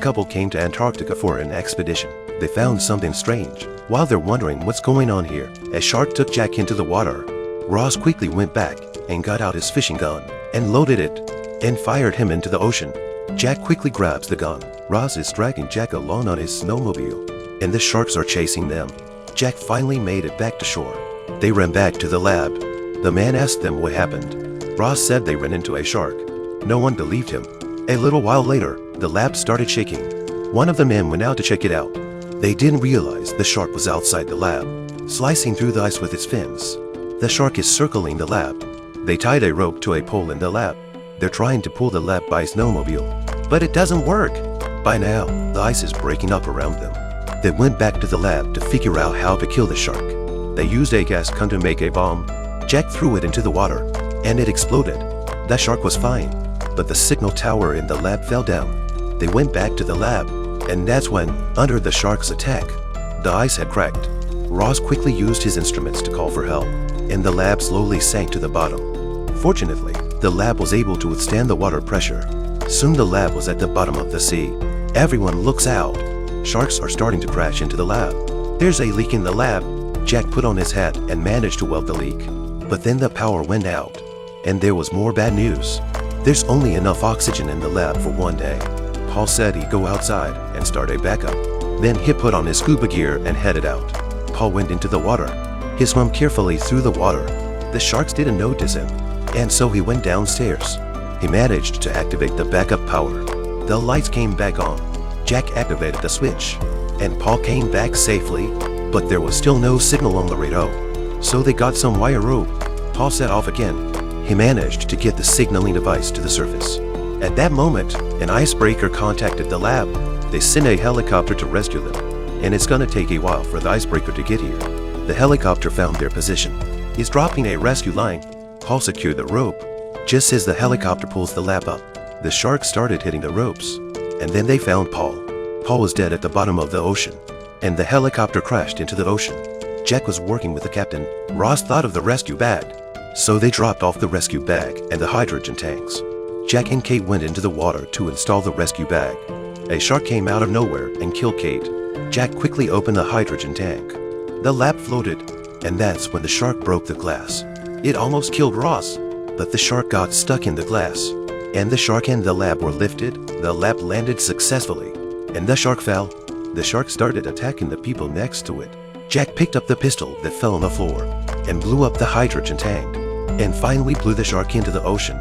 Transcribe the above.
couple came to Antarctica for an expedition. They found something strange. While they're wondering what's going on here, a shark took Jack into the water. Ross quickly went back and got out his fishing gun and loaded it and fired him into the ocean. Jack quickly grabs the gun. Ross is dragging Jack along on his snowmobile, and the sharks are chasing them. Jack finally made it back to shore. They ran back to the lab. The man asked them what happened. Ross said they ran into a shark. No one believed him. A little while later, the lab started shaking. One of the men went out to check it out. They didn't realize the shark was outside the lab, slicing through the ice with its fins. The shark is circling the lab. They tied a rope to a pole in the lab. They're trying to pull the lab by snowmobile, but it doesn't work. By now, the ice is breaking up around them. They went back to the lab to figure out how to kill the shark. They used a gas gun to make a bomb. Jack threw it into the water, and it exploded. The shark was fine, but the signal tower in the lab fell down. They went back to the lab, and that's when, under the shark's attack, the ice had cracked. Ross quickly used his instruments to call for help, and the lab slowly sank to the bottom. Fortunately, the lab was able to withstand the water pressure. Soon the lab was at the bottom of the sea. Everyone looks out. Sharks are starting to crash into the lab. There's a leak in the lab. Jack put on his hat and managed to weld the leak. But then the power went out, and there was more bad news. There's only enough oxygen in the lab for one day. Paul said he'd go outside and start a backup. Then he put on his scuba gear and headed out. Paul went into the water. He swam carefully through the water. The sharks didn't notice him, and so he went downstairs. He managed to activate the backup power. The lights came back on. Jack activated the switch, and Paul came back safely, but there was still no signal on the radio. So they got some wire rope. Paul set off again. He managed to get the signaling device to the surface. At that moment, an icebreaker contacted the lab. They sent a helicopter to rescue them, and it's gonna take a while for the icebreaker to get here. The helicopter found their position. He's dropping a rescue line. Paul secured the rope. Just as the helicopter pulls the lab up, the sharks started hitting the ropes, and then they found Paul. Paul was dead at the bottom of the ocean, and the helicopter crashed into the ocean. Jack was working with the captain. Ross thought of the rescue bag, so they dropped off the rescue bag and the hydrogen tanks. Jack and Kate went into the water to install the rescue bag. A shark came out of nowhere and killed Kate. Jack quickly opened the hydrogen tank. The lab floated, and that's when the shark broke the glass. It almost killed Ross, but the shark got stuck in the glass, and the shark and the lab were lifted. The lab landed successfully, and the shark fell. The shark started attacking the people next to it. Jack picked up the pistol that fell on the floor and blew up the hydrogen tank, and finally blew the shark into the ocean.